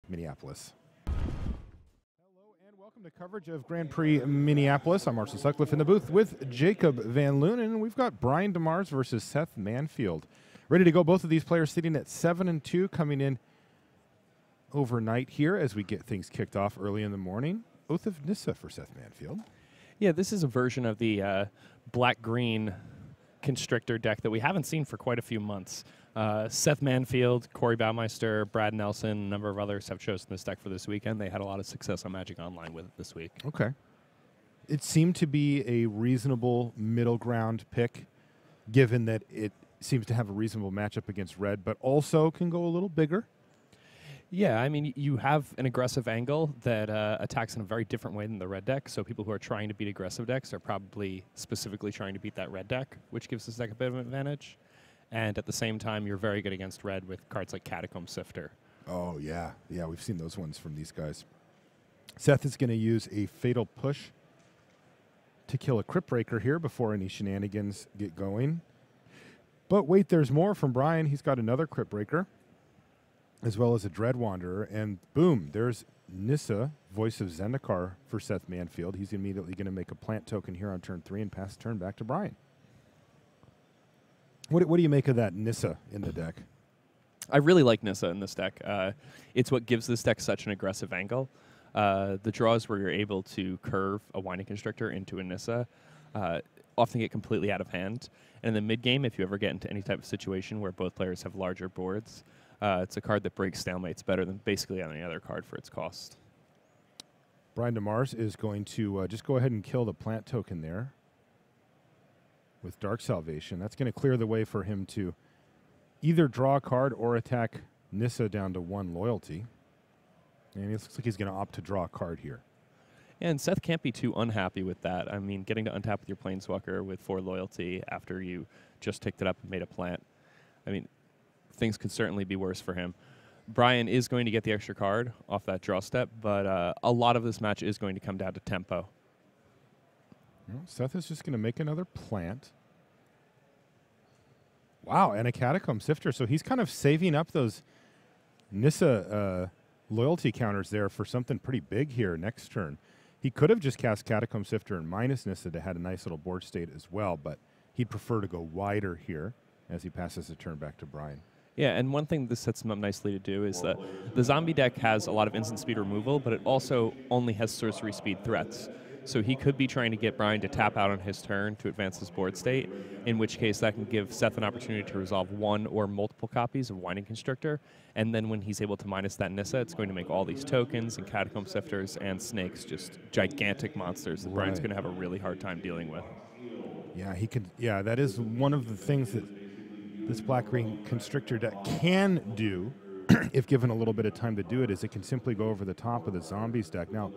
Minneapolis. Hello and welcome to coverage of Grand Prix Minneapolis. I'm Marshall Sutcliffe in the booth with Jacob Van Loon, and we've got Brian DeMars versus Seth Manfield. Ready to go. Both of these players sitting at 7-2, coming in overnight here as we get things kicked off early in the morning. Oath of Nissa for Seth Manfield. Yeah, this is a version of the black-green Constrictor deck that we haven't seen for quite a few months. Seth Manfield, Corey Baumeister, Brad Nelson, a number of others have chosen this deck for this weekend. They had a lot of success on Magic Online with it this week. Okay. It seemed to be a reasonable middle ground pick, given that it seems to have a reasonable matchup against red, but also can go a little bigger. Yeah, I mean, you have an aggressive angle that attacks in a very different way than the red deck, so people who are trying to beat aggressive decks are probably specifically trying to beat that red deck, which gives this deck a bit of an advantage. And at the same time, you're very good against red with cards like Catacomb Sifter. Oh, yeah. Yeah, we've seen those ones from these guys. Seth is going to use a Fatal Push to kill a Crypt Breaker here before any shenanigans get going. But wait, there's more from Brian. He's got another Crypt Breaker, as well as a Dread Wanderer, and boom, there's Nissa, Voice of Zendikar for Seth Manfield. He's immediately going to make a plant token here on turn 3 and pass the turn back to Brian. What do you make of that Nissa in the deck? I really like Nissa in this deck. It's what gives this deck such an aggressive angle. The draws where you're able to curve a Winding Constrictor into a Nissa often get completely out of hand. And in the mid-game, if you ever get into any type of situation where both players have larger boards, it's a card that breaks stalemates better than basically any other card for its cost. Brian DeMars is going to just go ahead and kill the plant token there with Dark Salvation. That's going to clear the way for him to either draw a card or attack Nissa down to 1 loyalty. And it looks like he's going to opt to draw a card here. And Seth can't be too unhappy with that. I mean, getting to untap with your Planeswalker with 4 loyalty after you just ticked it up and made a plant. I mean, things could certainly be worse for him. Brian is going to get the extra card off that draw step, but a lot of this match is going to come down to tempo. Well, Seth is just going to make another plant. Wow, and a Catacomb Sifter. So he's kind of saving up those Nissa loyalty counters there for something pretty big here next turn. He could have just cast Catacomb Sifter and minus Nissa to have a nice little board state as well, but he'd prefer to go wider here as he passes the turn back to Brian. Yeah, and one thing this sets him up nicely to do is that the zombie deck has a lot of instant speed removal, but it also only has sorcery speed threats. So he could be trying to get Brian to tap out on his turn to advance his board state, in which case that can give Seth an opportunity to resolve 1 or multiple copies of Winding Constrictor, and then when he's able to minus that Nissa, it's going to make all these tokens and Catacomb Sifters and Snakes just gigantic monsters that Brian's going to have a really hard time dealing with. Yeah, he could. Yeah, that is one of the things that this black-green Constrictor deck can do, if given a little bit of time to do it, is it can simply go over the top of the Zombies deck. Now,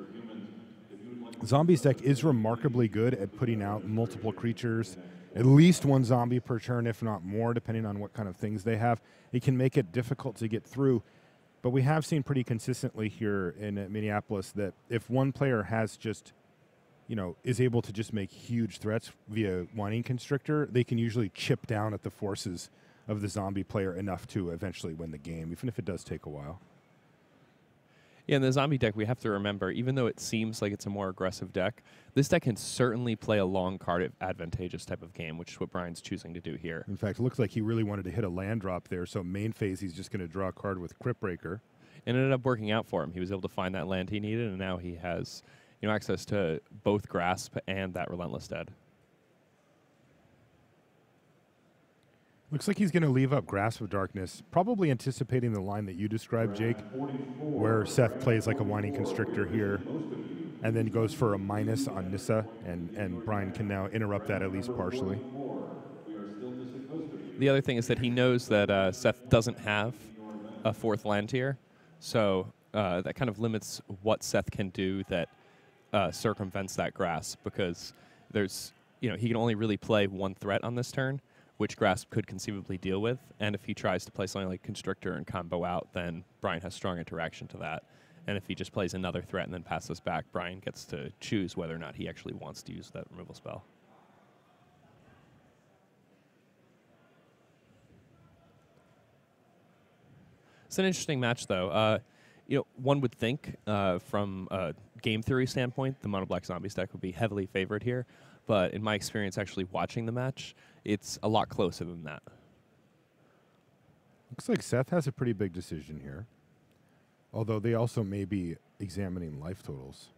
Zombies deck is remarkably good at putting out multiple creatures, at least 1 zombie per turn, if not more, depending on what kind of things they have. It can make it difficult to get through, but we have seen pretty consistently here in Minneapolis that if one player has just, is able to just make huge threats via Winding Constrictor, they can usually chip down at the forces of the zombie player enough to eventually win the game, even if it does take a while. Yeah, in the zombie deck, we have to remember, even though it seems like it's a more aggressive deck, this deck can certainly play a long card advantageous type of game, which is what Brian's choosing to do here. In fact, it looks like he really wanted to hit a land drop there, so main phase he's just going to draw a card with Crypt Breaker. And it ended up working out for him. He was able to find that land he needed, and now he has access to both Grasp and that Relentless Dead. Looks like he's going to leave up Grasp of Darkness, probably anticipating the line that you described, Jake, where Seth plays like a Winding Constrictor here and then goes for a minus on Nissa, and Brian can now interrupt that at least partially. The other thing is that he knows that Seth doesn't have a 4th land tier, so that kind of limits what Seth can do that circumvents that Grasp, because there's, he can only really play 1 threat on this turn, which Grasp could conceivably deal with, and if he tries to play something like Constrictor and combo out, then Brian has strong interaction to that. And if he just plays another threat and then passes back, Brian gets to choose whether or not he actually wants to use that removal spell. It's an interesting match, though. one would think from a game theory standpoint, the Mono Black Zombies deck would be heavily favored here. But in my experience actually watching the match, it's a lot closer than that. Looks like Seth has a pretty big decision here. Although they also may be examining life totals.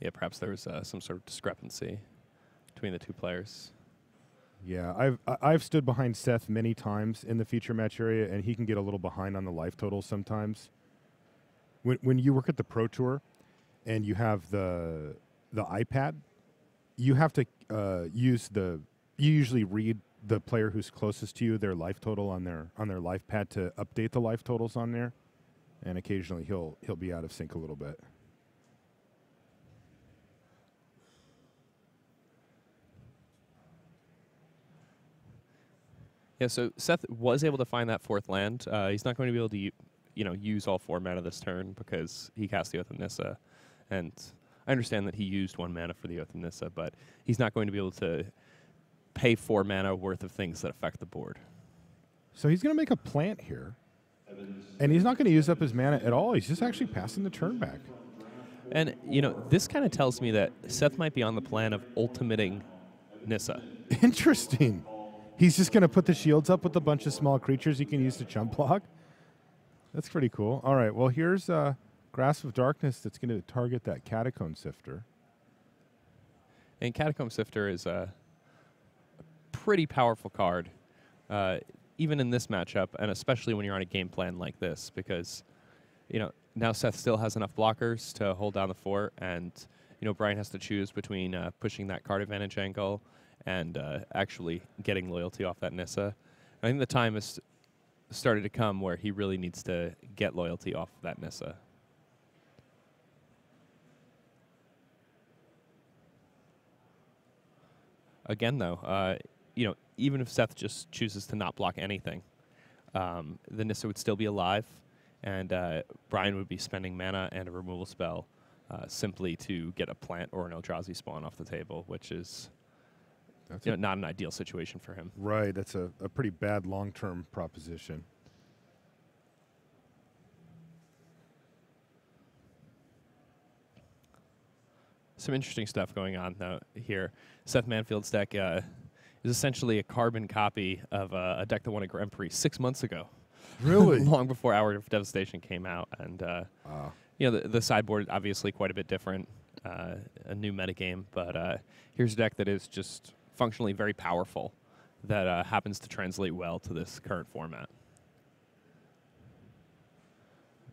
Yeah, perhaps there was some sort of discrepancy between the two players. Yeah, I've stood behind Seth many times in the feature match area, and he can get a little behind on the life totals sometimes. When you work at the Pro Tour and you have the iPad, you have to you usually read the player who's closest to you, their life total on their life pad to update the life totals on there, and occasionally he'll be out of sync a little bit. Yeah, so Seth was able to find that fourth land. He's not going to be able to use all 4 mana this turn because he cast the Oath of Nissa, and I understand that he used 1 mana for the Oath of Nissa, but he's not going to be able to pay 4 mana worth of things that affect the board. So he's going to make a plant here, and he's not going to use up his mana at all. He's just actually passing the turn back. And, this kind of tells me that Seth might be on the plan of ultimating Nissa. Interesting. He's just going to put the shields up with a bunch of small creatures he can use to chump block. That's pretty cool. All right, well, here's Grasp of Darkness that's going to target that Catacomb Sifter. And Catacomb Sifter is a pretty powerful card, even in this matchup, and especially when you're on a game plan like this, because, now Seth still has enough blockers to hold down the fort, and, Brian has to choose between pushing that card advantage angle and actually getting loyalty off that Nissa. I think the time has started to come where he really needs to get loyalty off of that Nissa. Again, though, even if Seth just chooses to not block anything, the Nissa would still be alive, and Brian would be spending mana and a removal spell simply to get a plant or an Eldrazi spawn off the table, which is not an ideal situation for him. Right, that's a pretty bad long-term proposition. Some interesting stuff going on though here. Seth Manfield's deck is essentially a carbon copy of a deck that won a Grand Prix 6 months ago. Really? Long before Hour of Devastation came out. And, the sideboard obviously quite a bit different, a new metagame. But here's a deck that is just functionally very powerful that happens to translate well to this current format.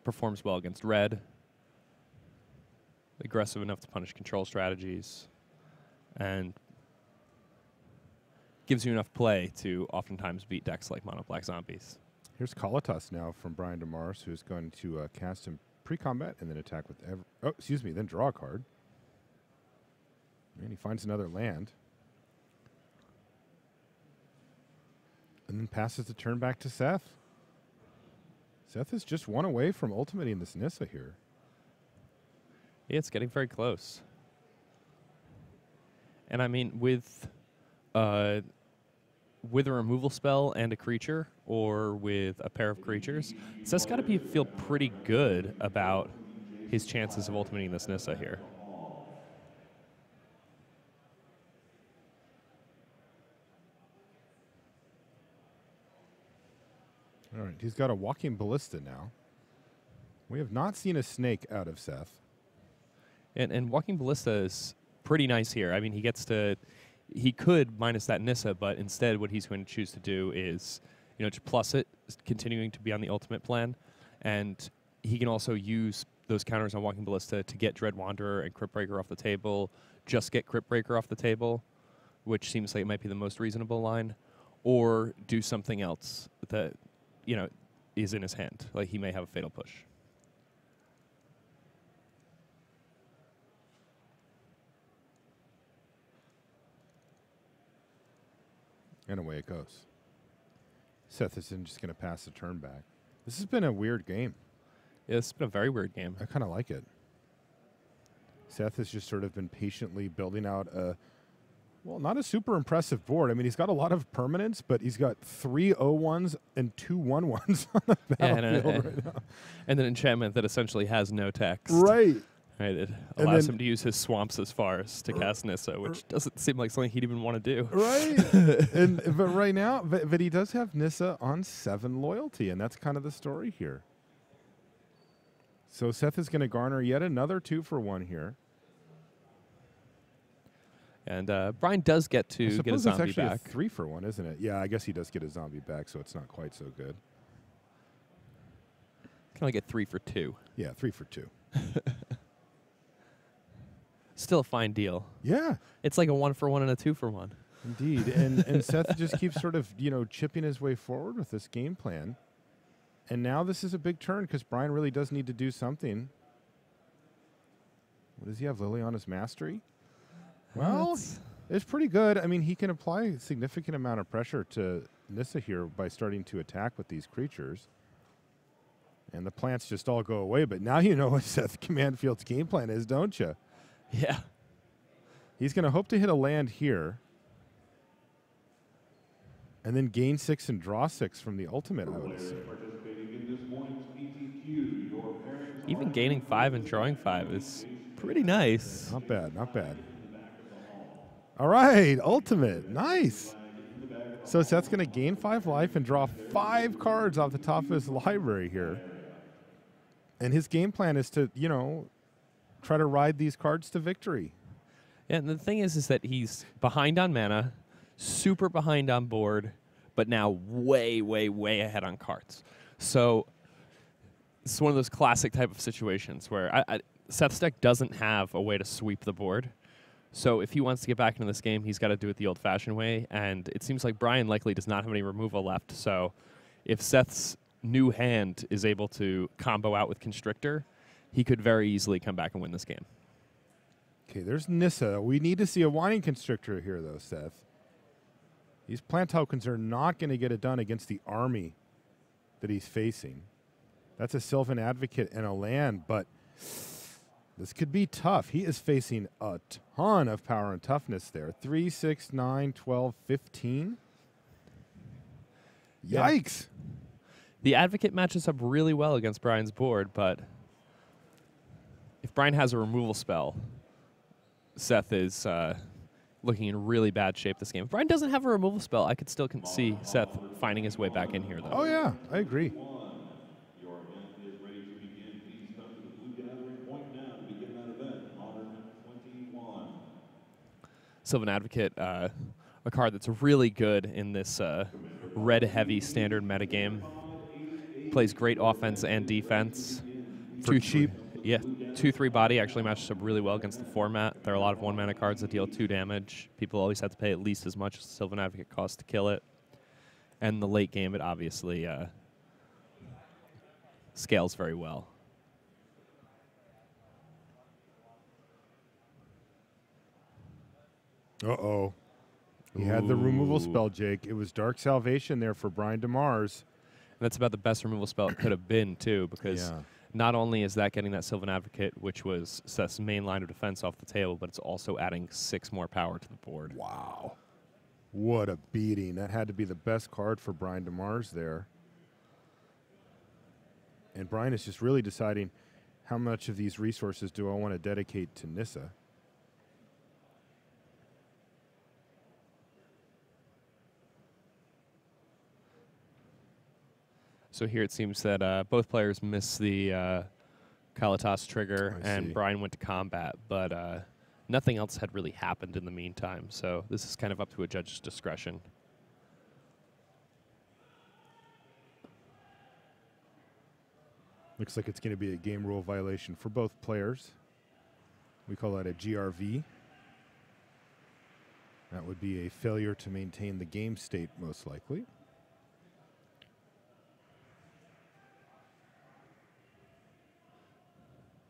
Performs well against red. Aggressive enough to punish control strategies. And gives you enough play to oftentimes beat decks like Mono Black Zombies. Here's Kalatas now from Brian DeMars, who's going to cast him pre-combat and then attack with then draw a card. And he finds another land. And then passes the turn back to Seth. Seth is just 1 away from ultimating this Nissa here. Yeah, it's getting very close. And I mean, with a removal spell and a creature, or with a pair of creatures, Seth's got to feel pretty good about his chances of ultimating this Nissa here. All right, he's got a Walking Ballista now. We have not seen a snake out of Seth. And Walking Ballista is pretty nice here. I mean, he could minus that Nissa, but instead what he's going to choose to do is, to plus it, continuing to be on the ultimate plan. And he can also use those counters on Walking Ballista to get Dread Wanderer and Crypt Breaker off the table, just get Crypt Breaker off the table, which seems like it might be the most reasonable line, or do something else that, is in his hand. Like he may have a Fatal Push. And away it goes. Seth is just going to pass the turn back. This has been a weird game. Yeah, it's been a very weird game. I kind of like it. Seth has just sort of been patiently building out Well, not a super impressive board. I mean, he's got a lot of permanents, but he's got 3 0-1s and 2 1-1s on the battlefield right now. And an enchantment that essentially has no text. Right. Right, it allows him to use his swamps as far as to cast Nissa, which doesn't seem like something he'd even want to do. Right. But right now, but he does have Nissa on 7 loyalty, and that's kind of the story here. So Seth is going to garner yet another 2-for-1 here. And Brian does get to get a zombie it's actually back. A 3-for-1, isn't it? Yeah, I guess he does get a zombie back, so it's not quite so good. Can only get 3 for 2. Yeah, 3 for 2. Still a fine deal. Yeah. It's like a 1-for-1 and a 2-for-1. Indeed. And Seth just keeps sort of, chipping his way forward with this game plan. And now this is a big turn because Brian really does need to do something. What does he have? Liliana's Mastery? Well, it's pretty good. I mean, he can apply a significant amount of pressure to Nissa here by starting to attack with these creatures. And the plants just all go away. But now you know what Seth Manfield's game plan is, don't you? Yeah. He's going to hope to hit a land here. And then gain 6 and draw 6 from the ultimate, I would assume. Even gaining 5 and drawing 5 is pretty nice. Not bad, not bad. All right, ultimate. Nice. So Seth's going to gain 5 life and draw 5 cards off the top of his library here. And his game plan is to, try to ride these cards to victory. Yeah, and the thing is that he's behind on mana, super behind on board, but now way, way, way ahead on cards. So it's one of those classic type of situations where Seth's deck doesn't have a way to sweep the board. So if he wants to get back into this game, he's got to do it the old-fashioned way, and it seems like Brian likely does not have any removal left. So if Seth's new hand is able to combo out with Constrictor, he could very easily come back and win this game. Okay, there's Nissa. We need to see a Winding Constrictor here, though, Seth. These plant tokens are not going to get it done against the army that he's facing. That's a Sylvan Advocate and a land, but this could be tough. He is facing a ton of power and toughness there. 3, 6, 9, 12, 15. Yikes. The Advocate matches up really well against Brian's board, but if Brian has a removal spell, Seth is looking in really bad shape this game. If Brian doesn't have a removal spell, I could still see Seth finding his way back in here, though. Oh, yeah, I agree. Sylvan Advocate, a card that's really good in this red-heavy standard metagame. Plays great offense and defense. For cheap. Yeah, 2/3 body actually matches up really well against the format. There are a lot of 1-mana cards that deal 2 damage. People always have to pay at least as much as the Sylvan Advocate costs to kill it. And in the late game, it obviously scales very well. Uh-oh. He had the removal spell, Jake. It was Dark Salvation there for Brian DeMars. And that's about the best removal spell it could have been, too, because not only is that getting that Sylvan Advocate, which was Seth's main line of defense, off the table, but it's also adding 6 more power to the board. Wow. What a beating. That had to be the best card for Brian DeMars there. And Brian is just really deciding how much of these resources do I want to dedicate to Nissa. So here it seems that both players missed the Kalatas trigger, and Brian went to combat, but nothing else had really happened in the meantime. So this is kind of up to a judge's discretion. Looks like it's going to be a game rule violation for both players. We call that a GRV. That would be a failure to maintain the game state, most likely.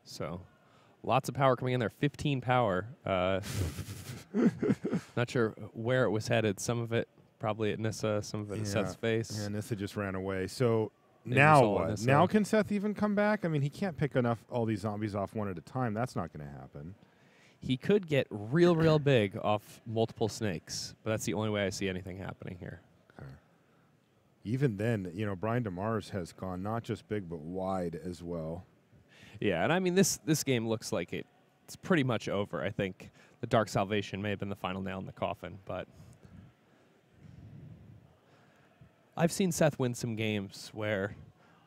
So lots of power coming in there. 15 power. Not sure where it was headed. Some of it probably at Nissa, some of it at Seth's face. Yeah, Nissa just ran away. So now what? Now can Seth even come back? I mean, he can't pick all these zombies off one at a time. That's not going to happen. he could get real big off multiple snakes, but that's the only way I see anything happening here. Okay. Even then, Brian DeMars has gone not just big but wide as well. Yeah, and I mean, this game looks like it's pretty much over. I think the Dark Salvation may have been the final nail in the coffin, but I've seen Seth win some games where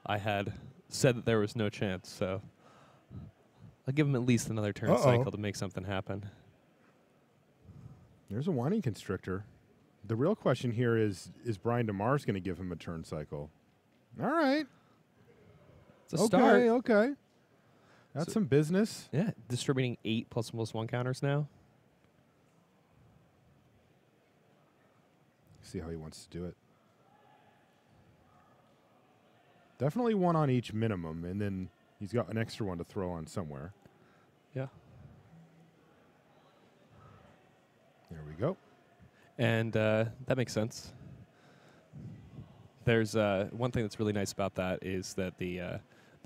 I had said that there was no chance, so I'll give him at least another turn cycle to make something happen. There's a whining constrictor. The real question here is Brian DeMars going to give him a turn cycle? All right. It's a start. Okay. That's some business. Yeah, distributing 8 +1/+1 counters now. See how he wants to do it. Definitely one on each minimum, and then he's got an extra one to throw on somewhere. Yeah. There we go. And that makes sense. There's one thing that's really nice about that is that the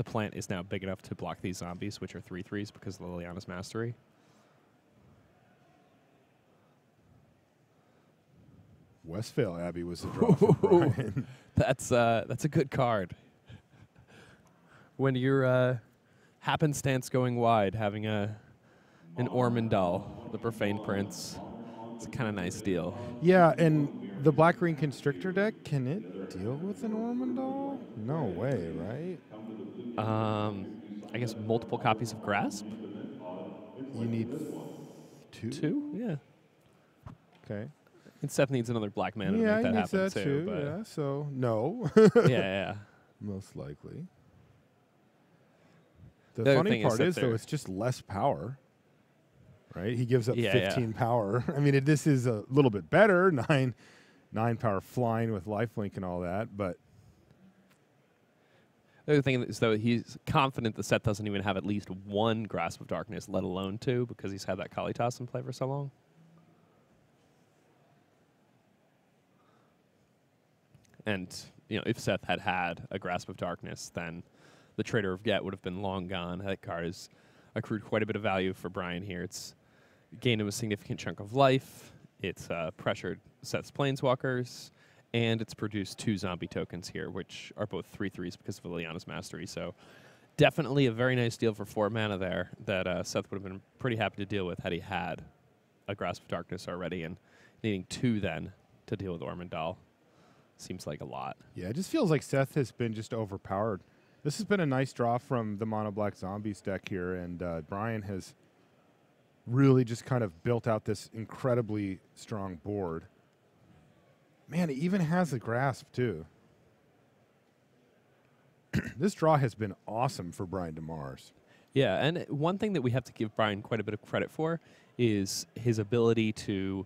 plant is now big enough to block these zombies, which are 3/3s because of Liliana's Mastery. Westphal Abbey was the draw for Brian. That's a good card. When you're happenstance going wide, having an Ormondal, the Profane Prince, it's a kind of nice deal. Yeah, and the black-green Constrictor deck, can it deal with an Ormondal? No way, right? I guess multiple copies of Grasp? You need 2? 2? Yeah. Okay. And Seth needs another black mana to Yeah, make that he needs happen, that too. too. But Yeah, so no. yeah. Most likely. The The other funny thing is part that is, though, it's just less power. Right? He gives up Yeah, 15 power. I mean, this is a little bit better. 9 power flying with lifelink and all that, but the other thing is, though, he's confident the set doesn't even have at least one Grasp of Darkness, let alone 2, because he's had that Kalitas in play for so long. And, if Seth had had a Grasp of Darkness, then the Trader of Get would have been long gone. That card has accrued quite a bit of value for Brian here. It's gained him a significant chunk of life. It's pressured Seth's Planeswalkers. And it's produced 2 zombie tokens here, which are both 3/3s because of Liliana's Mastery. So definitely a very nice deal for 4 mana there that Seth would have been pretty happy to deal with had he had a Grasp of Darkness already. And needing 2 then to deal with Ormondal seems like a lot. yeah, it just feels like Seth has been just overpowered. This has been a nice draw from the Mono Black Zombies deck here, and Brian has really just kind of built out this incredibly strong board. Man, it even has a Grasp, too. This draw has been awesome for Brian DeMars. Yeah, and one thing that we have to give Brian quite a bit of credit for is his ability to,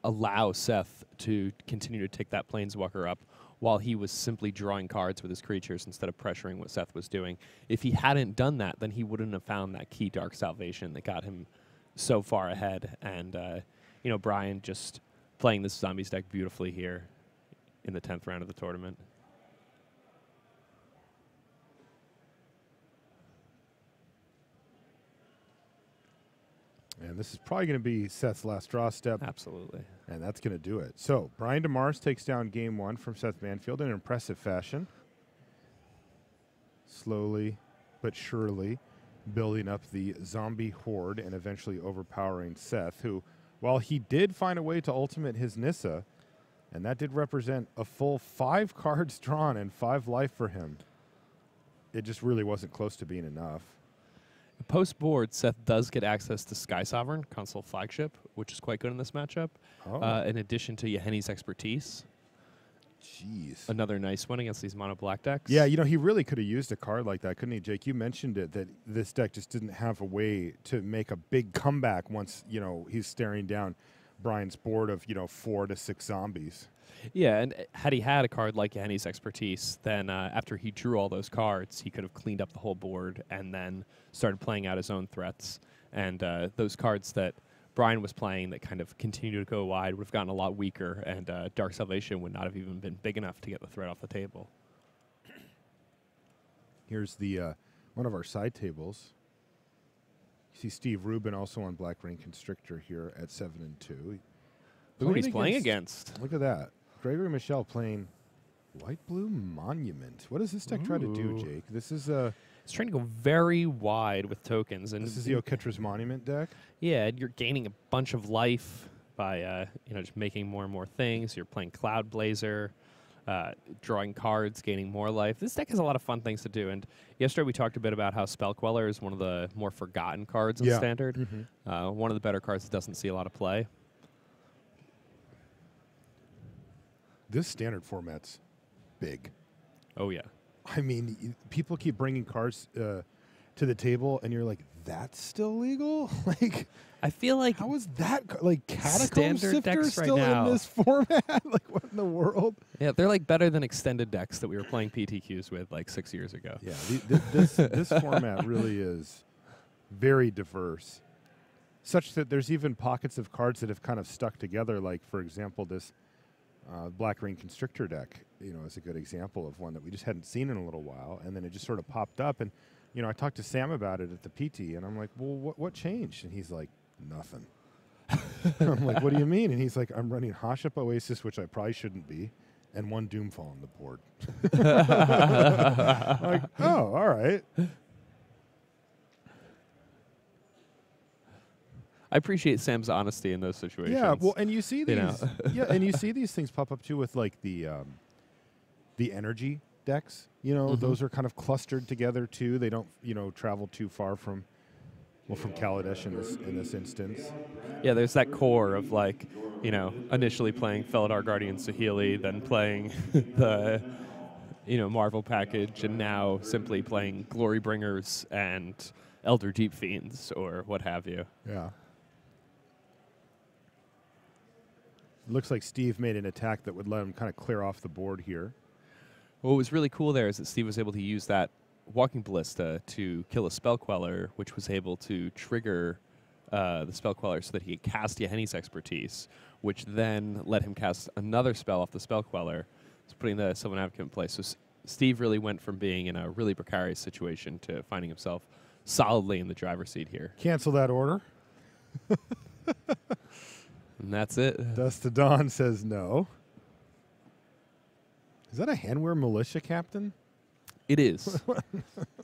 allow Seth to continue to take that Planeswalker up while he was simply drawing cards with his creatures instead of pressuring what Seth was doing. If he hadn't done that, then he wouldn't have found that key Dark Salvation that got him so far ahead. And, Brian just playing this Zombies deck beautifully here in the 10th round of the tournament. And this is probably going to be Seth's last draw step. Absolutely. And that's going to do it. So, Brian DeMars takes down game 1 from Seth Manfield in an impressive fashion. Slowly but surely building up the zombie horde and eventually overpowering Seth, who, while he did find a way to ultimate his Nissa, and that did represent a full 5 cards drawn and 5 life for him, it just really wasn't close to being enough. Post-board, Seth does get access to Sky Sovereign, console flagship, which is quite good in this matchup, in addition to Yeheni's Expertise. Jeez. Another nice one against these mono black decks. Yeah, he really could have used a card like that, couldn't he, Jake? You mentioned it, that this deck just didn't have a way to make a big comeback once, he's staring down Brian's board of, 4 to 6 zombies. Yeah, and had he had a card like Yeheni's Expertise, then after he drew all those cards, he could have cleaned up the whole board and then started playing out his own threats. And those cards that Brian was playing that kind of continued to go wide would have gotten a lot weaker, and Dark Salvation would not have even been big enough to get the threat off the table. Here's the one of our side tables. See Steve Rubin also on Black Ring Constrictor here at 7-2. Look what he's playing against. Look at that. Gregory Michel playing White Blue Monument. What does this deck try to do, Jake? This is it's trying to go very wide with tokens, and this is the Oketra's Monument deck. Yeah, and you're gaining a bunch of life by just making more and more things. You're playing Cloud Blazer, drawing cards, gaining more life. This deck has a lot of fun things to do. And yesterday we talked a bit about how Spell Queller is one of the more forgotten cards in Standard. One of the better cards that doesn't see a lot of play. This Standard format's big. Oh, yeah. I mean, people keep bringing cards to the table, and you're like, that's still legal? Like, I feel like how is that like Catacomb Standard Sifter decks still right now in this format? Like, what in the world? Yeah, they're like better than extended decks that we were playing PTQs with like 6 years ago. Yeah, this format really is very diverse, such that there's even pockets of cards that have kind of stuck together. Like, for example, this Black Ring Constrictor deck, is a good example of one that we just hadn't seen in a little while, and then it just sort of popped up. And I talked to Sam about it at the PT, and I'm like, well, what changed? And he's like, nothing. I'm like, what do you mean? And he's like, I'm running Hashep Oasis, which I probably shouldn't be, and one Doomfall on the board. I'm like, oh, all right. I appreciate Sam's honesty in those situations. Yeah, well, and you see these, and you see these things pop up too with like the energy decks. Those are kind of clustered together too. They don't, travel too far from Kaladesh in this instance. Yeah, there's that core of like, initially playing Felidar Guardian Saheeli, then playing the, Marvel package, and now simply playing Glory Bringers and Elder Deep Fiends or what have you. Yeah. Looks like Steve made an attack that would let him kind of clear off the board here. What was really cool there is that Steve was able to use that Walking Ballista to kill a Spell Queller, which was able to trigger the Spell Queller so that he could cast Yahenni's Expertise, which then let him cast another spell off the Spell Queller, so putting the Sylvan Advocate in place. So Steve really went from being in a really precarious situation to finding himself solidly in the driver's seat here. Cancel that order. And that's it. Dust to Dawn says no. Is that a Handwear Militia captain? It is.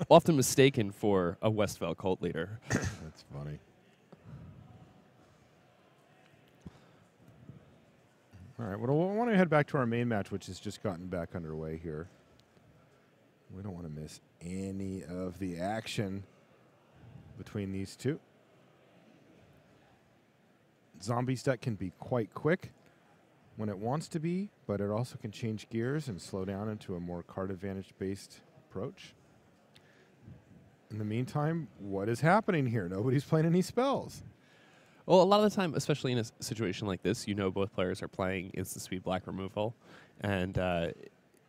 Often mistaken for a Westvale cult leader. That's funny. All right, well, I want to head back to our main match, which has just gotten back underway here. We don't want to miss any of the action between these two. Zombies deck can be quite quick when it wants to be, but it also can change gears and slow down into a more card advantage-based approach. In the meantime, what is happening here? Nobody's playing any spells. Well, a lot of the time, especially in a situation like this, both players are playing instant speed black removal, and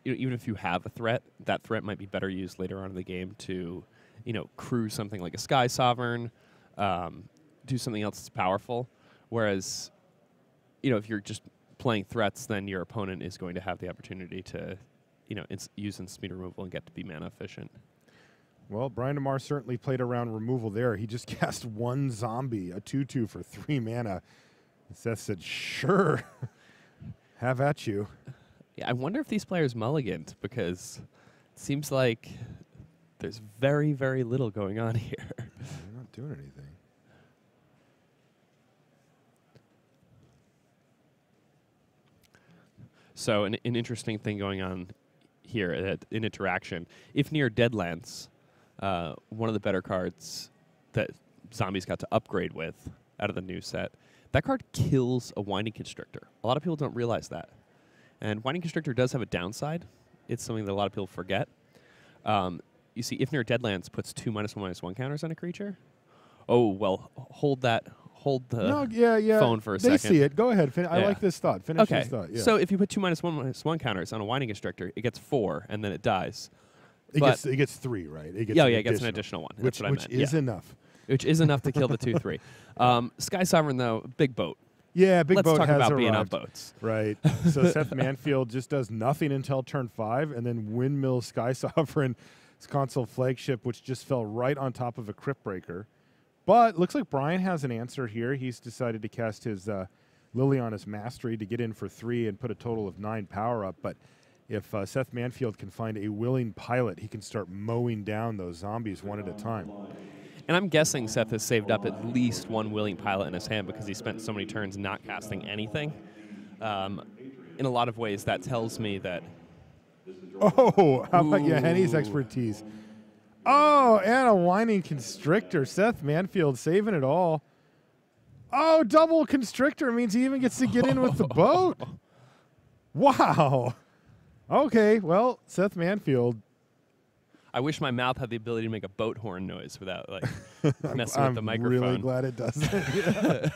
even if you have a threat, that threat might be better used later on in the game to, crew something like a Sky Sovereign, do something else that's powerful. Whereas, if you're just playing threats, then your opponent is going to have the opportunity to, use instant speed removal and get to be mana efficient. Well, Brian DeMars certainly played around removal there. He just cast one zombie, a 2/2 for 3 mana. And Seth said, sure, have at you. Yeah, I wonder if these players mulliganed, because it seems like there's very, very little going on here. They're not doing anything. So an interesting thing going on here in interaction. If near Deadlands, one of the better cards that Zombies got to upgrade with out of the new set, that card kills a Winding Constrictor. A lot of people don't realize that. And Winding Constrictor does have a downside. It's something that a lot of people forget. You see, if near Deadlands puts 2 -1/-1 counters on a creature. Oh, well, hold the phone for a second. They see it. Go ahead. I like this thought. Finish this thought. Yeah. So if you put 2 -1/-1 counters on a Winding Constrictor, it gets 4, and then it dies. It gets 3, right? It gets it gets an additional one. That's what I meant. Which is enough. Which is enough to kill the 2/3. Sky Sovereign, though, big boat. Yeah, big boat has Let's talk about arrived. being on boats. Right. So Seth Manfield just does nothing until turn 5, and then Windmill Sky Sovereign, his console flagship, which just fell right on top of a Crypt Breaker. But looks like Brian has an answer here. He's decided to cast his Liliana's Mastery to get in for 3 and put a total of 9 power up. But if Seth Manfield can find a willing pilot, he can start mowing down those zombies one at a time. And I'm guessing Seth has saved up at least one willing pilot in his hand because he spent so many turns not casting anything. In a lot of ways, that tells me that... Oh, how about Henny's expertise? Oh, and a whining constrictor. Seth Manfield saving it all. Oh, double constrictor means he even gets to get in with the boat. Wow. Okay, well, Seth Manfield. I wish my mouth had the ability to make a boat horn noise without like messing with the microphone. I'm really glad it doesn't.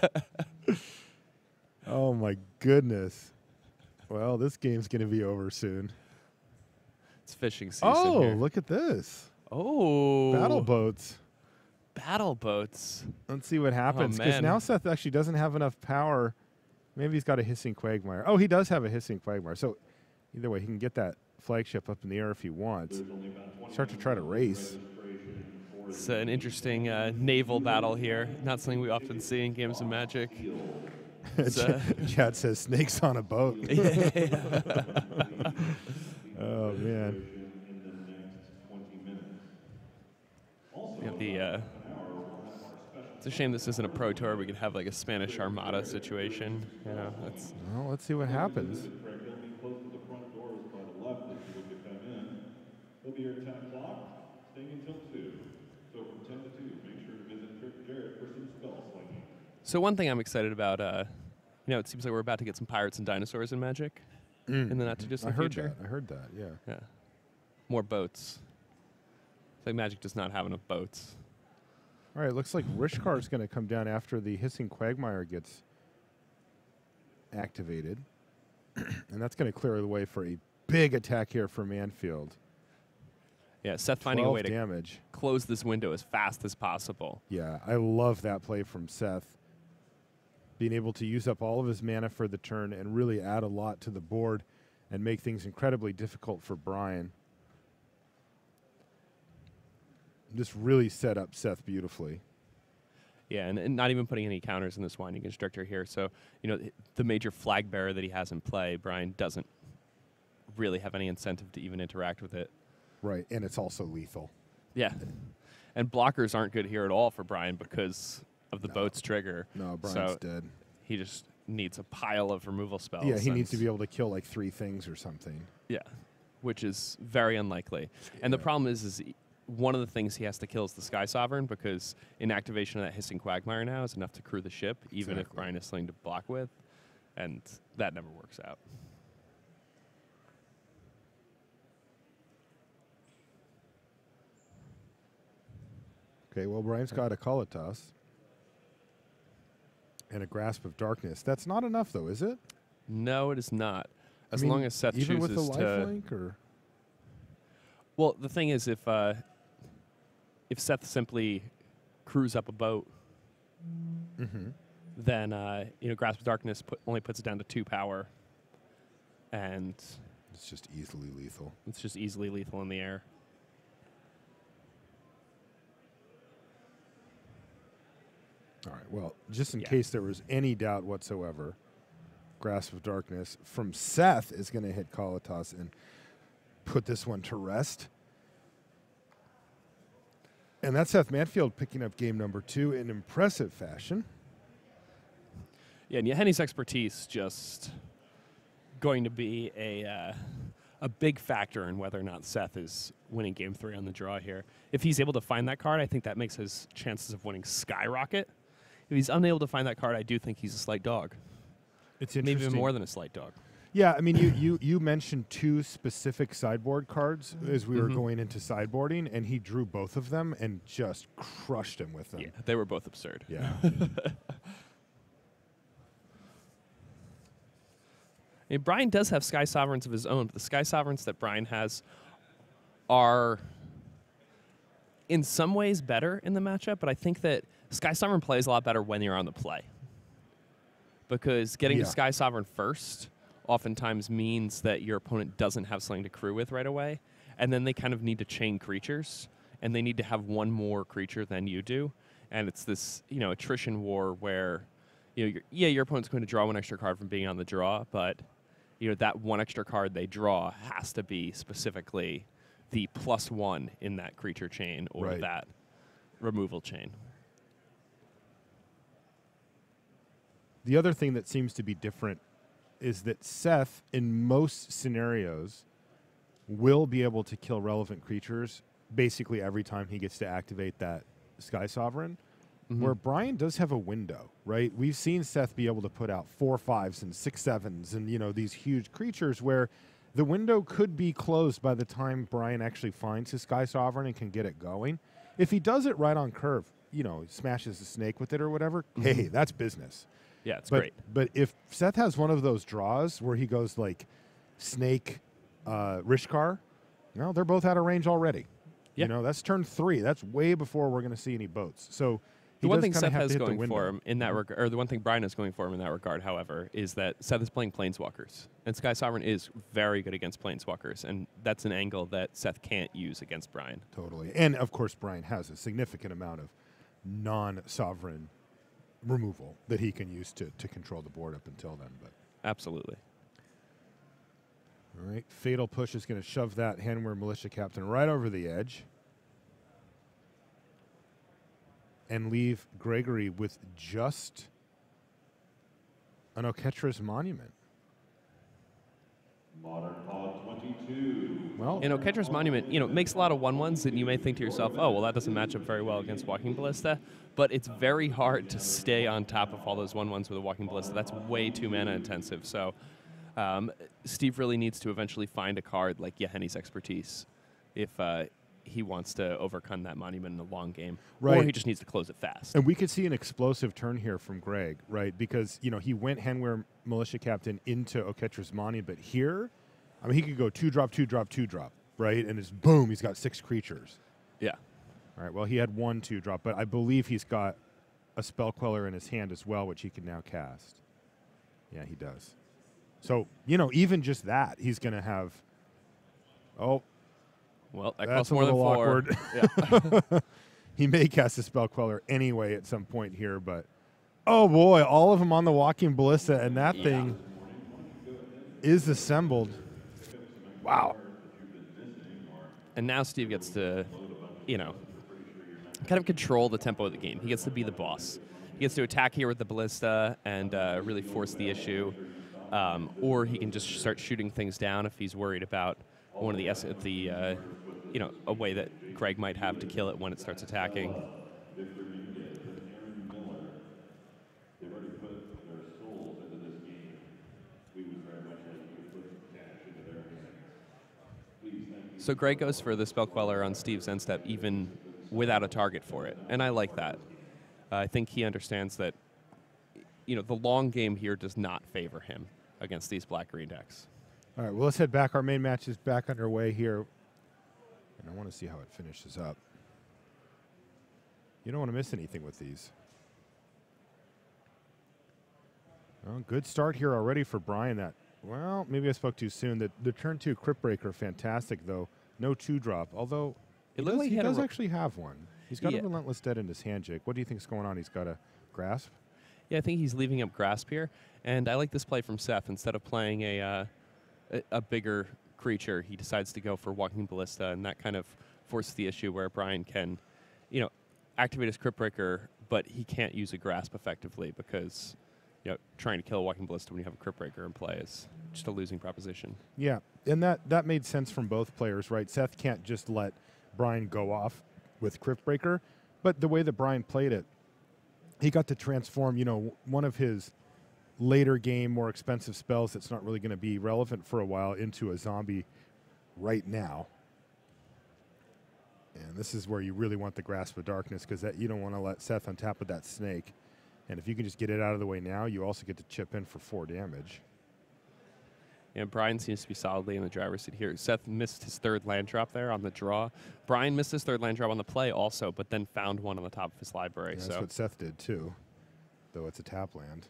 Oh, my goodness. Well, this game's going to be over soon. It's fishing season. Oh, here. Look at this. Oh. Battle boats. Battle boats. Let's see what happens. Because now Seth actually doesn't have enough power. Maybe he's got a hissing quagmire. Oh, he does have a hissing quagmire. So either way, he can get that flagship up in the air if he wants. Start to try to race. It's an interesting naval battle here. Not something we often see in games of Magic. Chad says snakes on a boat. Oh, man. It's a shame this isn't a Pro Tour. We could have like a Spanish Armada situation. Well, let's see what happens. He'll be here at 10 o'clock, staying until 2. So from 10 to 2, make sure to visit Jarrett for some spell slinging. So one thing I'm excited about, it seems like we're about to get some pirates and dinosaurs in Magic in the not-too-distant future. I heard that, yeah. More boats. It's like Magic does not have enough boats. All right, looks like Rishkar is going to come down after the Hissing Quagmire gets activated. And that's going to clear the way for a big attack here for Manfield. Yeah, Seth finding a way to close this window as fast as possible. Yeah, I love that play from Seth. Being able to use up all of his mana for the turn and really add a lot to the board and make things incredibly difficult for Brian. Just really set up Seth beautifully. Yeah, and not even putting any counters in this Winding Constrictor here. So, the major flag bearer that he has in play, Brian doesn't really have any incentive to even interact with it. Right, and it's also lethal. Yeah, and blockers aren't good here at all for Brian because of the boat's trigger. No, Brian's dead. He just needs a pile of removal spells. Yeah, he needs to be able to kill like 3 things or something. Yeah, which is very unlikely. And the problem is one of the things he has to kill is the Sky Sovereign because inactivation of that Hissing Quagmire now is enough to crew the ship, even if Brian is something to block with, and that never works out. Okay, well, Brian's got a Kalitas and a Grasp of Darkness. That's not enough, though, is it? No, it is not. As long as Seth even chooses with the lifelink, or? Well, the thing is, if Seth simply crews up a boat, then Grasp of Darkness only puts it down to 2 power, and it's just easily lethal. It's just easily lethal in the air. All right, well, just in case there was any doubt whatsoever, Grasp of Darkness from Seth is going to hit Kalitas and put this one to rest. And that's Seth Manfield picking up game number 2 in impressive fashion. Yeah, and Henny's expertise just going to be a big factor in whether or not Seth is winning game 3 on the draw here. If he's able to find that card, I think that makes his chances of winning skyrocket. If he's unable to find that card, I do think he's a slight dog. It's interesting. Maybe even more than a slight dog. Yeah, I mean, you mentioned 2 specific sideboard cards as we were going into sideboarding, and he drew both of them and just crushed him with them. Yeah, they were both absurd. Yeah. Brian does have Sky Sovereigns of his own, but the Sky Sovereigns that Brian has are in some ways better in the matchup, but I think that Sky Sovereign plays a lot better when you're on the play. Because getting to Sky Sovereign first oftentimes means that your opponent doesn't have something to crew with right away, and then they kind of need to chain creatures, and they need to have one more creature than you do. And it's this, attrition war where, your opponent's going to draw one extra card from being on the draw, but, that one extra card they draw has to be specifically the +1 in that creature chain or that removal chain. The other thing that seems to be different is that Seth, in most scenarios, will be able to kill relevant creatures basically every time he gets to activate that Sky Sovereign, where Brian does have a window, right? We've seen Seth be able to put out 4/5s and 6/7s and, these huge creatures where the window could be closed by the time Brian actually finds his Sky Sovereign and can get it going. If he does it right on curve, smashes a snake with it or whatever, hey, that's business. Yeah, it's great. But if Seth has one of those draws where he goes like snake, Rishkar, they're both out of range already. Yeah. That's turn 3. That's way before we're going to see any boats. So the one thing Seth has going for him in that regard, or the one thing Brian has going for him in that regard, however, is that Seth is playing Planeswalkers. And Sky Sovereign is very good against Planeswalkers. And that's an angle that Seth can't use against Brian. Totally. And, of course, Brian has a significant amount of non-sovereign removal that he can use to control the board up until then. But absolutely. All right. Fatal Push is going to shove that Handwear Militia Captain right over the edge and leave Gregory with just an Oketra's Monument. Modern Pod 22. Well, Oketra's Monument, makes a lot of 1/1s, and you may think to yourself, oh, well, that doesn't match up very well against Walking Ballista, but it's very hard to stay on top of all those 1/1s with a Walking Ballista. That's way too mana intensive. So Steve really needs to eventually find a card like Yeheni's Expertise if he wants to overcome that monument in the long game. Right. Or he just needs to close it fast. And we could see an explosive turn here from Greg, right? Because, he went Handwear Militia Captain into Oketra's Monument, but here, he could go 2-drop, 2-drop, 2-drop, right? And it's boom, he's got 6 creatures. Yeah. All right, well, he had 1 2-drop, but I believe he's got a Spell Queller in his hand as well, which he can now cast. Yeah, he does. So, even just that, he's going to have, well, that that's costs more a than little 4. awkward. Yeah. He may cast a Spell Queller anyway at some point here, but oh boy, all of them on the Walking Ballista, and that thing is assembled. Wow. And now Steve gets to, kind of control the tempo of the game. He gets to be the boss. He gets to attack here with the Ballista and really force the issue. Or he can just start shooting things down if he's worried about one of the a way that Greg might have to kill it when it starts attacking. They've already put their souls into this game. We would very much like you to put some cash into their hands. Please, thank you. So Greg goes for the Spell Queller on Steve's end step even without a target for it, and I like that. I think he understands that the long game here does not favor him against these black-green decks. All right, well, let's head back. Our main match is back underway here. And I want to see how it finishes up. You don't want to miss anything with these. Well, good start here already for Brian. Well, maybe I spoke too soon. The turn 2 Crypt Breaker, fantastic, though. No 2-drop, although he does actually have one. He's got a Relentless Dead in his hand, Jake. What do you think's going on? He's got a Grasp? Yeah, I think he's leaving up Grasp here. And I like this play from Seth. Instead of playing a bigger creature, he decides to go for Walking Ballista, and that kind of forces the issue where Brian can, activate his Crypt Breaker, but he can't use a Grasp effectively because, trying to kill a Walking Ballista when you have a Crypt Breaker in play is just a losing proposition. Yeah, and that made sense from both players, right? Seth can't just let Brian go off with Crypt Breaker, but the way that Brian played it, he got to transform, one of his later game, more expensive spells that's not really going to be relevant for a while into a zombie right now. And this is where you really want the Grasp of Darkness because you don't want to let Seth on top of that snake. And if you can just get it out of the way now, you also get to chip in for 4 damage. Yeah, Brian seems to be solidly in the driver's seat here. Seth missed his 3rd land drop there on the draw. Brian missed his 3rd land drop on the play also, but then found one on the top of his library. Yeah, that's what Seth did too, though it's a tap land.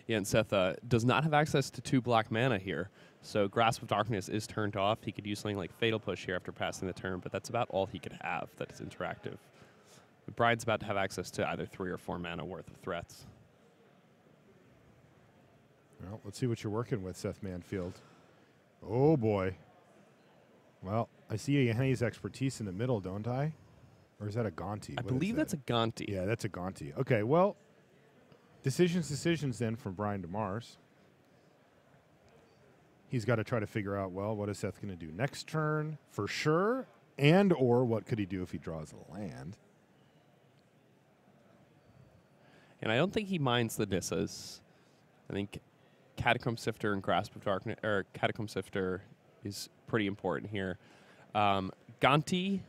Yeah, and Seth does not have access to 2 black mana here, so Grasp of Darkness is turned off. He could use something like Fatal Push here after passing the turn, but that's about all he could have that is interactive. Brian's about to have access to either 3 or 4 mana worth of threats. Well, let's see what you're working with, Seth Manfield. Oh, boy. Well, I see Yanni's expertise in the middle, don't I? Or is that a Gonti? I believe that's a Gonti. Yeah, that's a Gonti. Okay, well, decisions then from Brian DeMars. He's got to try to figure out, well, what is Seth going to do next turn for sure? And or what could he do if he draws a land? And I don't think he minds the Nissas. I think Catacomb Sifter and Grasp of Darkness, or Catacomb Sifter is pretty important here. Gonti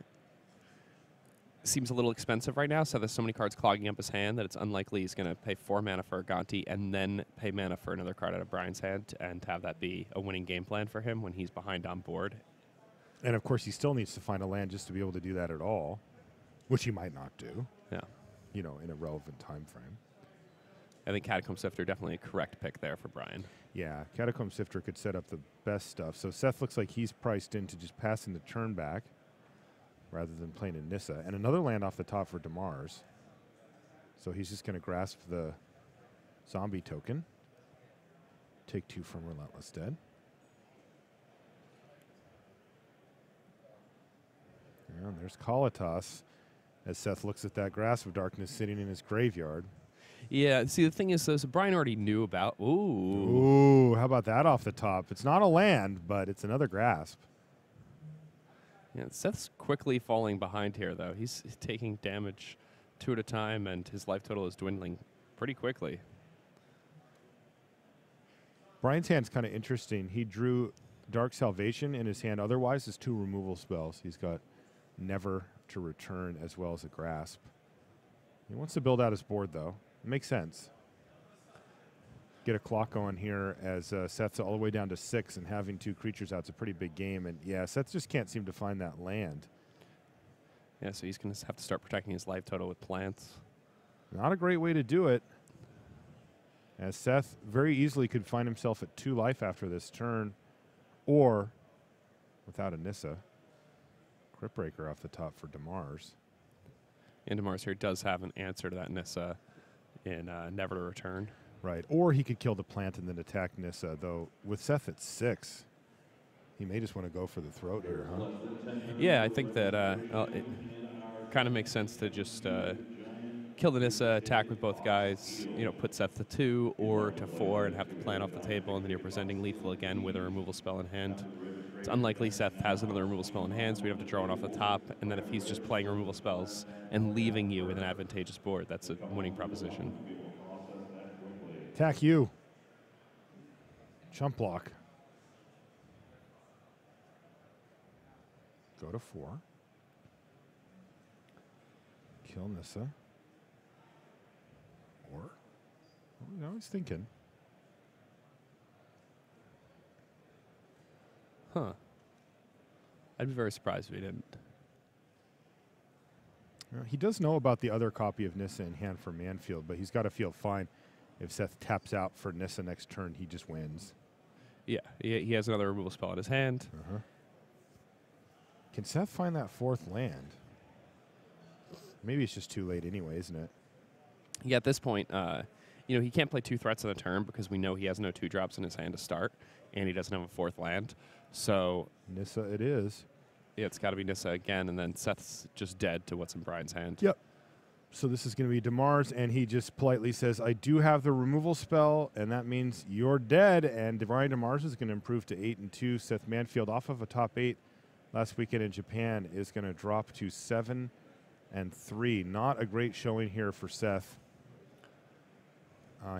seems a little expensive right now, so there's so many cards clogging up his hand that it's unlikely he's going to pay 4 mana for a Gonti and then pay mana for another card out of Brian's hand and have that be a winning game plan for him when he's behind on board. And, of course, he still needs to find a land just to be able to do that at all, which he might not do. Yeah. You know, in a relevant time frame. I think Catacomb Sifter definitely a correct pick there for Brian. Yeah, Catacomb Sifter could set up the best stuff. So Seth looks like he's priced into just passing the turn back rather than playing a Nissa. And another land off the top for DeMars. So he's just going to grasp the zombie token. Take 2 from Relentless Dead. And there's Kalatas as Seth looks at that Grasp of Darkness sitting in his graveyard. Yeah, see, the thing is, so Brian already knew about... Ooh, how about that off the top? It's not a land, but it's another Grasp. Yeah, Seth's quickly falling behind here, though. He's taking damage 2 at a time, and his life total is dwindling pretty quickly. Brian's hand's kind of interesting. He drew Dark Salvation in his hand. Otherwise, his 2 removal spells. He's got Never to Return as well as a Grasp. He wants to build out his board, though. It makes sense. Get a clock going here as Seth's all the way down to 6, and having 2 creatures out's a pretty big game. And, yeah, Seth just can't seem to find that land. Yeah, so he's going to have to start protecting his life total with plants. Not a great way to do it, as Seth very easily could find himself at 2 life after this turn, or without a Nissa. Cryptbreaker off the top for DeMars. And DeMars here does have an answer to that Nissa in Never to Return. Right, or he could kill the plant and then attack Nissa, though with Seth at 6, he may just want to go for the throat here, huh? Yeah, I think that it kind of makes sense to just kill the Nissa, attack with both guys, you know, put Seth to 2 or to 4 and have the plant off the table, and then you're presenting lethal again with a removal spell in hand. It's unlikely Seth has another removal spell in hand, so we'd have to draw one off the top, and then if he's just playing removal spells and leaving you with an advantageous board, that's a winning proposition. Attack you. Chump block. Go to 4. Kill Nissa. Or, well, I was thinking. Huh. I'd be very surprised if he didn't. He does know about the other copy of Nissa in hand for Manfield, but he's got to feel fine. If Seth taps out for Nissa next turn, he just wins. Yeah, he has another removal spell in his hand. Can Seth find that 4th land? Maybe it's just too late anyway, isn't it? Yeah, at this point, you know, he can't play 2 threats in a turn because we know he has no 2-drops in his hand to start, and he doesn't have a 4th land. So Nissa it is. Yeah, it's got to be Nissa again, and then Seth's just dead to what's in Brian's hand. Yep. So this is going to be DeMars, and he just politely says, I do have the removal spell, and that means you're dead. And Brian DeMars is going to improve to 8-2. Seth Manfield, off of a top 8 last weekend in Japan, is going to drop to 7-3. Not a great showing here for Seth.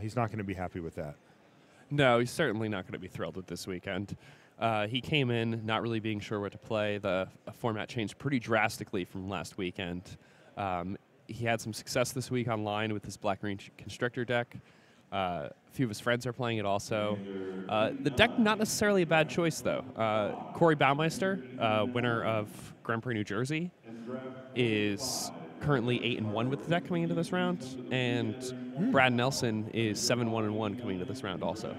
He's not going to be happy with that. No, he's certainly not going to be thrilled with this weekend. He came in not really being sure what to play. The format changed pretty drastically from last weekend. He had some success this week online with his Black-Green Constrictor deck. A few of his friends are playing it also. The deck, not necessarily a bad choice, though. Corey Baumeister, winner of Grand Prix New Jersey, is currently 8-1 with the deck coming into this round. And Brad Nelson is 7-1-1 coming into this round also.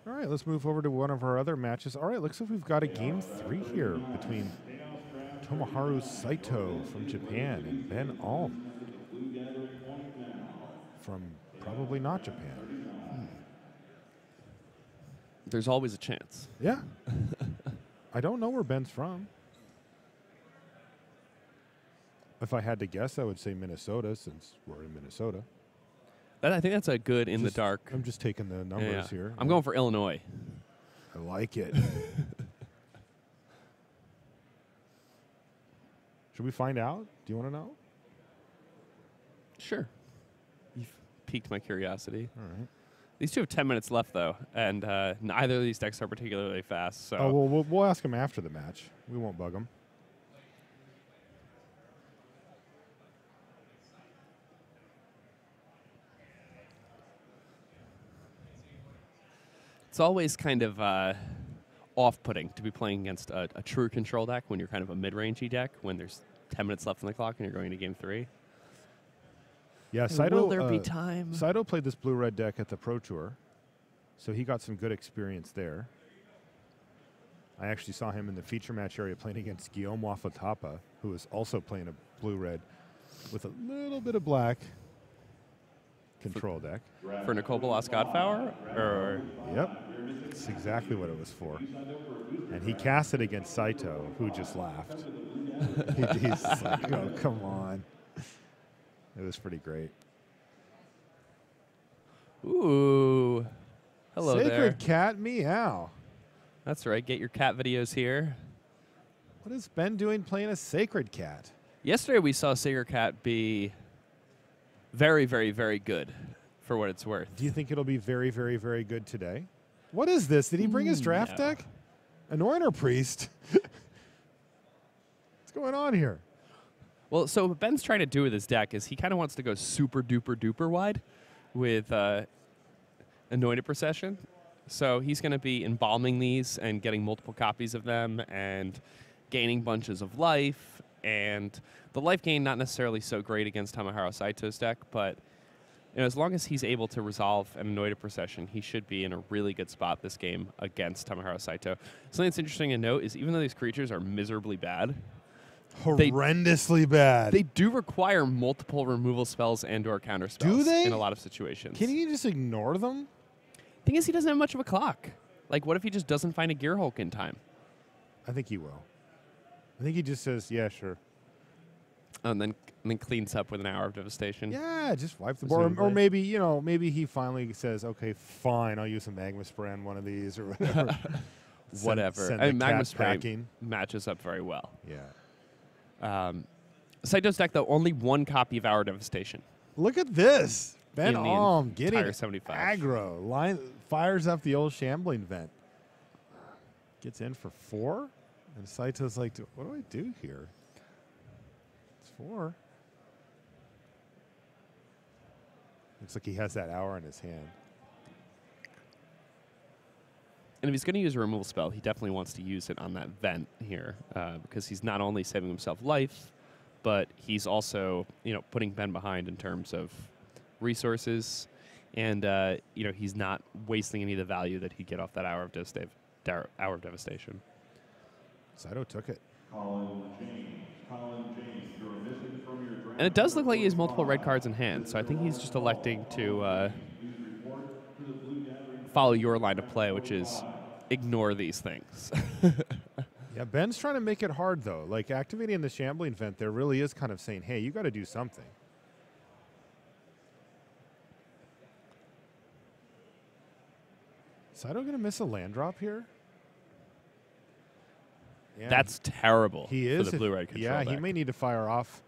All right, let's move over to one of our other matches. All right, looks like we've got a game 3 here between Tomoharu Saito from Japan and Ben Alm from probably not Japan. There's always a chance. Yeah. I don't know where Ben's from. If I had to guess, I would say Minnesota, since we're in Minnesota. I think that's a good in the dark. I'm just taking the numbers here. I'm going for Illinois. I like it. Should we find out? Do you want to know? Sure. You've piqued my curiosity. All right. These two have 10 minutes left, though, and neither of these decks are particularly fast. So. Oh, well, we'll ask him after the match. We won't bug him. It's always kind of off-putting to be playing against a true control deck when you're kind of a mid-rangey deck, when there's 10 minutes left on the clock and you're going to game 3. Yeah, And Saito. will there be time? Saito played this blue-red deck at the Pro Tour, so he got some good experience there. I actually saw him in the feature match area playing against Guillaume Wafatapa, who was also playing a blue-red with a little bit of black control deck. For Nicole Bolas Godflower? Or Yep, that's exactly what it was for. And he cast it against Saito, who just laughed. He's just like, oh, come on. It was pretty great. Ooh. Hello there. Sacred cat, meow. That's right. Get your cat videos here. What is Ben doing playing a sacred cat? Yesterday we saw Sacred Cat be very, very, very good for what it's worth. Do you think it'll be very, very, very good today? What is this? Did he bring his draft No. deck? Anointer Priest? What's going on here? Well, so what Ben's trying to do with his deck is he kind of wants to go super duper duper wide with Anointed Procession. So he's going to be embalming these and getting multiple copies of them and gaining bunches of life. And the life gain not necessarily so great against Tomoharu Saito's deck, but as long as he's able to resolve an Anointed Procession, he should be in a really good spot this game against Tomoharu Saito. Something that's interesting to note is even though these creatures are miserably bad, Horrendously bad. they do require multiple removal spells and or counter spells Do they? in a lot of situations. Can he just ignore them? Thing is, he doesn't have much of a clock. Like, what if he just doesn't find a Gear Hulk in time? I think he will. I think he just says, yeah, sure. And then cleans up with an Hour of Devastation. Yeah, just wipe the board. Or Presumably. maybe he finally says, okay, fine, I'll use a Magma Spray on one of these or whatever. Whatever. Send And the Magma cat Spray packing. matches up very well. Yeah. Saito's deck, though, only one copy of Hour of Devastation. Look at this. Ben In the Alm getting entire 75. aggro. Fires up the old shambling vent. Gets in for 4. And Saito's like, what do I do here? It's 4. Looks like he has that hour in his hand. And if he's going to use a removal spell, he definitely wants to use it on that vent here because he's not only saving himself life, but he's also, putting Ben behind in terms of resources, and he's not wasting any of the value that he'd get off that Hour of Devastation. Saito took it. Colin James, you're missing from your draft. And it does look like he has multiple red cards in hand, so I think he's just electing to follow your line of play, which is ignore these things. Yeah, Ben's trying to make it hard, though. Like, activating the shambling vent there really is kind of saying, hey, you got to do something. Saito going to miss a land drop here? Yeah, That's terrible he is. for the blue-red control Yeah, deck. he may need to fire off.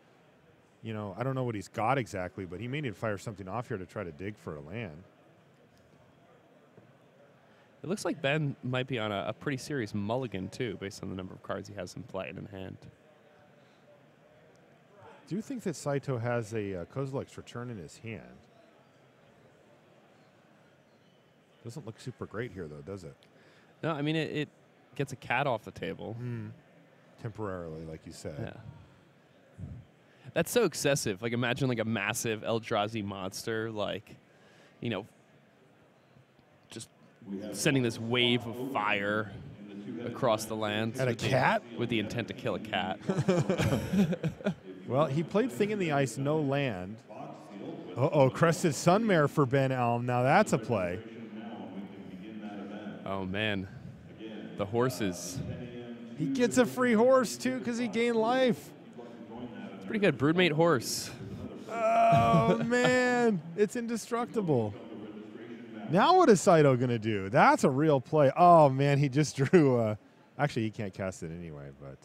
I don't know what he's got exactly, but he may need to fire something off here to try to dig for a land. It looks like Ben might be on a pretty serious mulligan, too, based on the number of cards he has in play and in hand. Do you think that Saito has a Kozilek's Return in his hand? Doesn't look super great here, though, does it? No, I mean, it gets a cat off the table. Temporarily, like you said. Yeah. That's so excessive. Like, imagine, like, a massive Eldrazi monster, like, just sending this wave of fire across the land. At a cat? With the intent to kill a cat. Well, he played Thing in the Ice, no land. Uh-oh, Crested Sunmare for Ben Elm. Now that's a play. Oh, man. The horses. He gets a free horse, too, because he gained life. It's pretty good. Broodmate horse. Oh, man. It's indestructible. Now what is Saito going to do? That's a real play. Oh, man, he just drew... actually, he can't cast it anyway, but...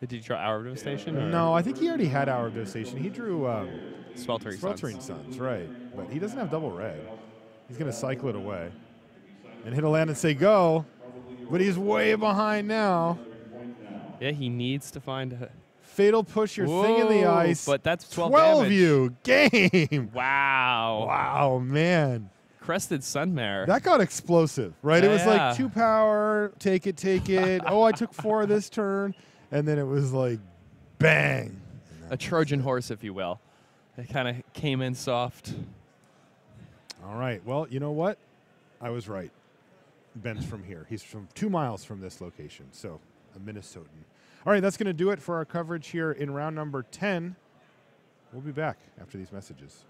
Did you draw Hour of Devastation? Or? No, I think he already had Hour of Devastation. He drew... Sweltering Suns, right. But he doesn't have double red. He's going to cycle it away. And hit a land and say go. But he's way behind now. Yeah, he needs to find a... Fatal Push your Thing in the Ice. But that's 12 damage. You game. Wow. Wow, man. Crested Sunmare. That got explosive, right? Yeah, It was like 2 power, take it. Oh, I took 4 this turn. And then it was like, bang. A Trojan horse, if you will. It kind of came in soft. All right. Well, you know what? I was right. Ben's from here. He's from 2 miles from this location, so a Minnesotan. All right, that's going to do it for our coverage here in round number 10. We'll be back after these messages.